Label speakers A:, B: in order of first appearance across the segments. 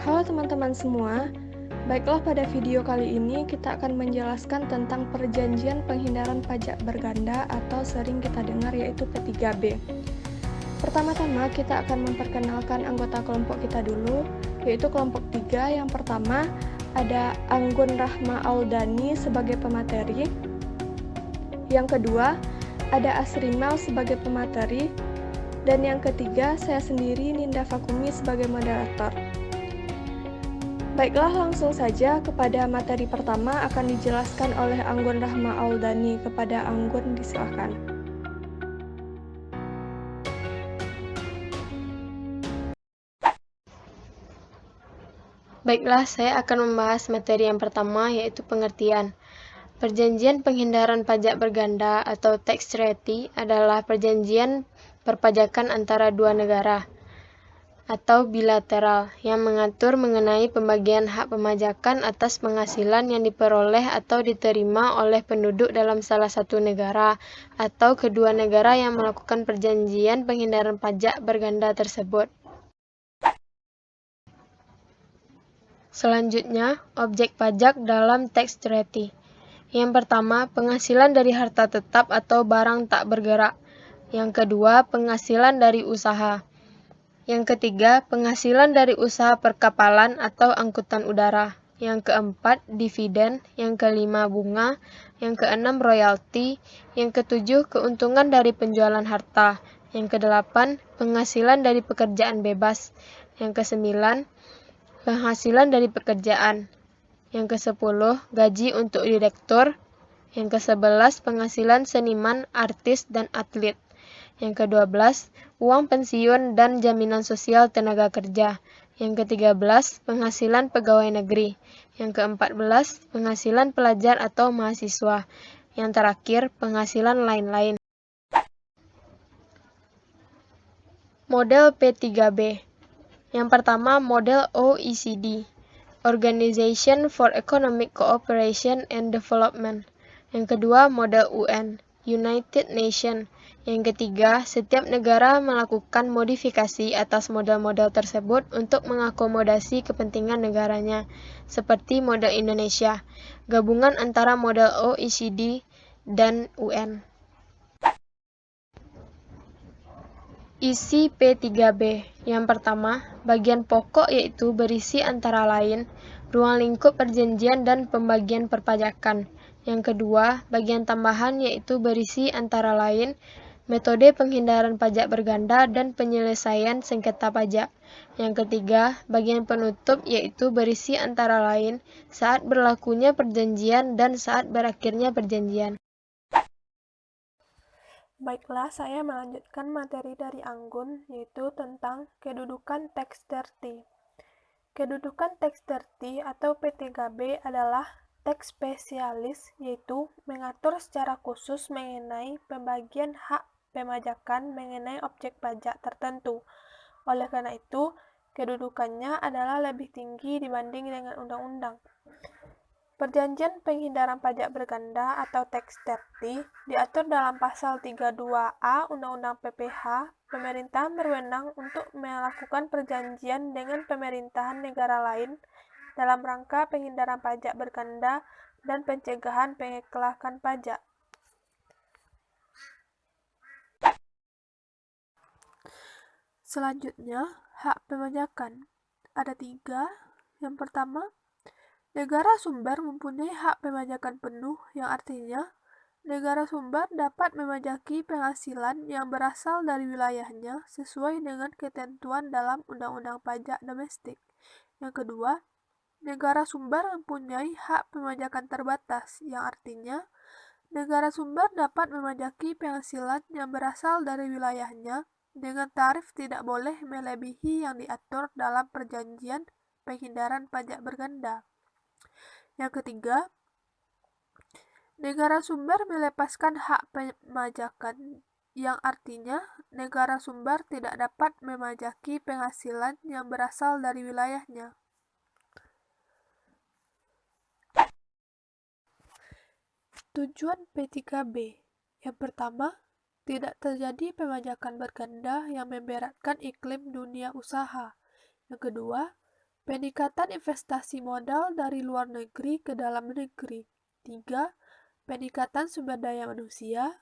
A: Halo teman-teman semua, baiklah pada video kali ini kita akan menjelaskan tentang perjanjian penghindaran pajak berganda atau sering kita dengar yaitu P3B. Pertama-tama kita akan memperkenalkan anggota kelompok kita dulu, yaitu kelompok 3. Yang pertama ada Anggun Rahma Auldani sebagai pemateri. Yang kedua ada Asrimal sebagai pemateri. Dan yang ketiga saya sendiri Ninda Fakumi sebagai moderator. Baiklah, langsung saja kepada materi pertama akan dijelaskan oleh Anggun Rahma Auldani. Kepada Anggun, disilakan.
B: Baiklah, saya akan membahas materi yang pertama, yaitu pengertian. Perjanjian penghindaran pajak berganda atau tax treaty adalah perjanjian perpajakan antara dua negara atau bilateral yang mengatur mengenai pembagian hak pemajakan atas penghasilan yang diperoleh atau diterima oleh penduduk dalam salah satu negara atau kedua negara yang melakukan perjanjian penghindaran pajak berganda tersebut. Selanjutnya, objek pajak dalam tax treaty. Yang pertama, penghasilan dari harta tetap atau barang tak bergerak. Yang kedua, penghasilan dari usaha. Yang ketiga, penghasilan dari usaha perkapalan atau angkutan udara. Yang keempat, dividen. Yang kelima, bunga. Yang keenam, royalti. Yang ketujuh, keuntungan dari penjualan harta. Yang kedelapan, penghasilan dari pekerjaan bebas. Yang kesembilan, penghasilan dari pekerjaan. Yang ke-10, gaji untuk direktur. Yang ke-11, penghasilan seniman, artis, dan atlet. Yang ke-12, uang pensiun dan jaminan sosial tenaga kerja. Yang ke-13, penghasilan pegawai negeri. Yang ke-14, penghasilan pelajar atau mahasiswa. Yang terakhir, penghasilan lain-lain. Model P3B. Yang pertama, model OECD. Organization for Economic Cooperation and Development. Yang kedua, model UN, United Nations. Yang ketiga, setiap negara melakukan modifikasi atas model-model tersebut untuk mengakomodasi kepentingan negaranya, seperti model Indonesia, gabungan antara model OECD dan UN. Isi P3B. Yang pertama, bagian pokok yaitu berisi antara lain ruang lingkup perjanjian dan pembagian perpajakan. Yang kedua, bagian tambahan yaitu berisi antara lain metode penghindaran pajak berganda dan penyelesaian sengketa pajak. Yang ketiga, bagian penutup yaitu berisi antara lain saat berlakunya perjanjian dan saat berakhirnya perjanjian.
C: Baiklah, saya melanjutkan materi dari Anggun, yaitu tentang kedudukan tax treaty. Kedudukan tax treaty atau P3B adalah tax spesialis, yaitu mengatur secara khusus mengenai pembagian hak pemajakan mengenai objek pajak tertentu. Oleh karena itu, kedudukannya adalah lebih tinggi dibanding dengan undang-undang. Perjanjian penghindaran pajak berganda atau tax treaty diatur dalam pasal 32A Undang-Undang PPH. Pemerintah berwenang untuk melakukan perjanjian dengan pemerintahan negara lain dalam rangka penghindaran pajak berganda dan pencegahan pengelakan pajak. Selanjutnya, hak pemajakan. Ada 3. Yang pertama, negara sumber mempunyai hak pemajakan penuh, yang artinya negara sumber dapat memajaki penghasilan yang berasal dari wilayahnya sesuai dengan ketentuan dalam Undang-Undang Pajak Domestik. Yang kedua, negara sumber mempunyai hak pemajakan terbatas, yang artinya negara sumber dapat memajaki penghasilan yang berasal dari wilayahnya dengan tarif tidak boleh melebihi yang diatur dalam perjanjian penghindaran pajak berganda. Yang ketiga, negara sumber melepaskan hak pemajakan, yang artinya negara sumber tidak dapat memajaki penghasilan yang berasal dari wilayahnya. Tujuan P3B. Yang pertama, tidak terjadi pemajakan berganda yang memberatkan iklim dunia usaha. Yang kedua, Peningkatan investasi modal dari luar negeri ke dalam negeri. 3. Peningkatan sumber daya manusia.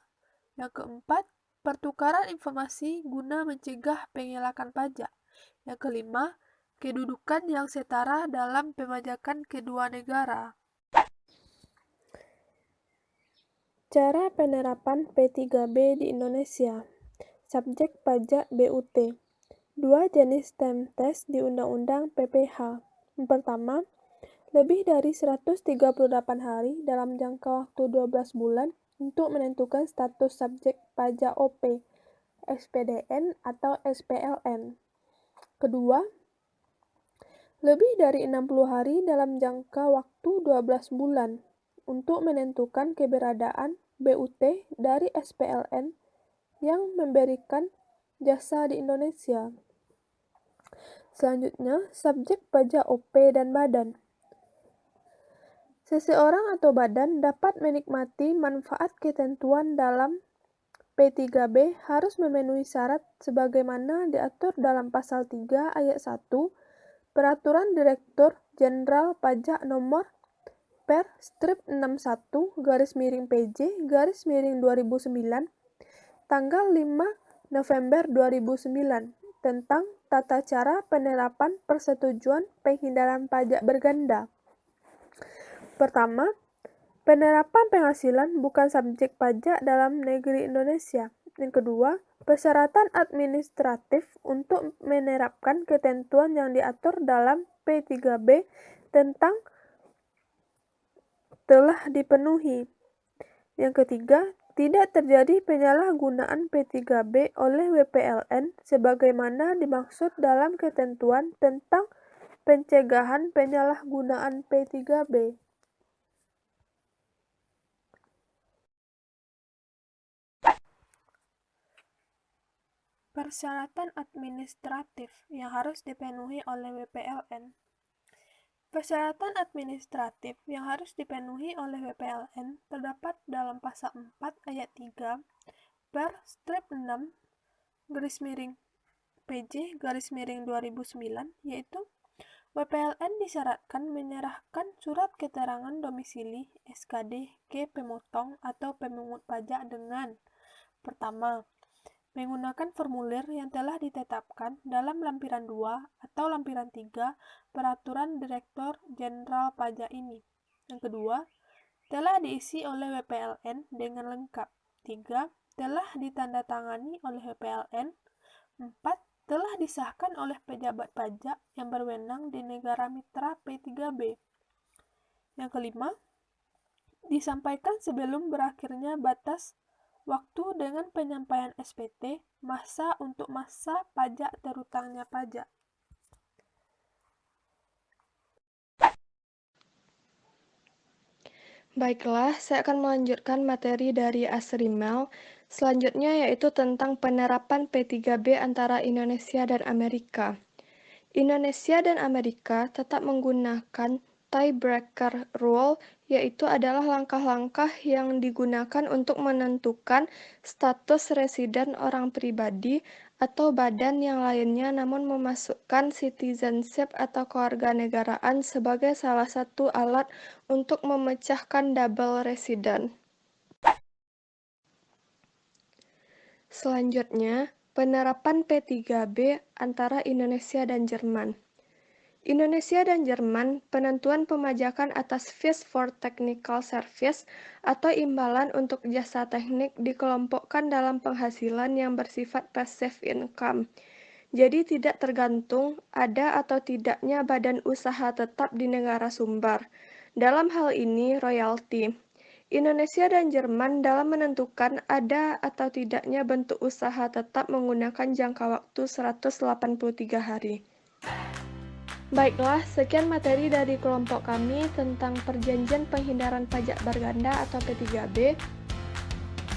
C: Yang keempat, pertukaran informasi guna mencegah pengelakan pajak. Yang kelima, kedudukan yang setara dalam pemajakan kedua negara.
A: Cara penerapan P3B di Indonesia. Subjek pajak BUT. Dua jenis time test di Undang-Undang PPH. Yang pertama, lebih dari 138 hari dalam jangka waktu 12 bulan untuk menentukan status subjek pajak OP, SPDN atau SPLN. Kedua, lebih dari 60 hari dalam jangka waktu 12 bulan untuk menentukan keberadaan BUT dari SPLN yang memberikan jasa di Indonesia. Selanjutnya, subjek pajak OP dan badan. Seseorang atau badan dapat menikmati manfaat ketentuan dalam P3B harus memenuhi syarat sebagaimana diatur dalam pasal 3 ayat 1 Peraturan Direktur Jenderal Pajak Nomor Per/61/PJ/2009 tanggal 5 November 2009 tentang tata cara penerapan persetujuan penghindaran pajak berganda. Pertama, penerapan penghasilan bukan subjek pajak dalam negeri Indonesia. Yang kedua, persyaratan administratif untuk menerapkan ketentuan yang diatur dalam P3B tentang telah dipenuhi. Yang ketiga, tidak terjadi penyalahgunaan P3B oleh WPLN sebagaimana dimaksud dalam ketentuan tentang pencegahan penyalahgunaan P3B. Persyaratan administratif yang harus dipenuhi oleh WPLN. Persyaratan administratif yang harus dipenuhi oleh WPLN terdapat dalam pasal 4 ayat 3 Per/6/PJ/2009 yaitu WPLN disyaratkan menyerahkan surat keterangan domisili SKD ke pemotong atau pemungut pajak dengan pertama, menggunakan formulir yang telah ditetapkan dalam lampiran 2 atau lampiran 3 Peraturan Direktur Jenderal Pajak ini. Yang kedua, telah diisi oleh WPLN dengan lengkap. 3. Telah ditandatangani oleh WPLN. 4. Telah disahkan oleh pejabat pajak yang berwenang di negara mitra P3B. Yang kelima, disampaikan sebelum berakhirnya batas waktu dengan penyampaian SPT, masa untuk masa pajak terutangnya pajak. Baiklah, saya akan melanjutkan materi dari Asrimel. Selanjutnya yaitu tentang penerapan P3B antara Indonesia dan Amerika. Indonesia dan Amerika tetap menggunakan tiebreaker rule, yaitu adalah langkah-langkah yang digunakan untuk menentukan status residen orang pribadi atau badan yang lainnya namun memasukkan citizenship atau kewarganegaraan sebagai salah satu alat untuk memecahkan double resident. Selanjutnya, penerapan P3B antara Indonesia dan Jerman. Indonesia dan Jerman, penentuan pemajakan atas fees for technical service atau imbalan untuk jasa teknik dikelompokkan dalam penghasilan yang bersifat passive income. Jadi tidak tergantung ada atau tidaknya badan usaha tetap di negara sumber. Dalam hal ini, royalti. Indonesia dan Jerman dalam menentukan ada atau tidaknya bentuk usaha tetap menggunakan jangka waktu 183 hari. Baiklah, sekian materi dari kelompok kami tentang Perjanjian Penghindaran Pajak Berganda atau P3B.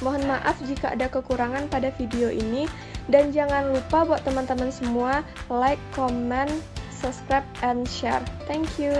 A: Mohon maaf jika ada kekurangan pada video ini, dan jangan lupa buat teman-teman semua like, comment, subscribe, and share. Thank you.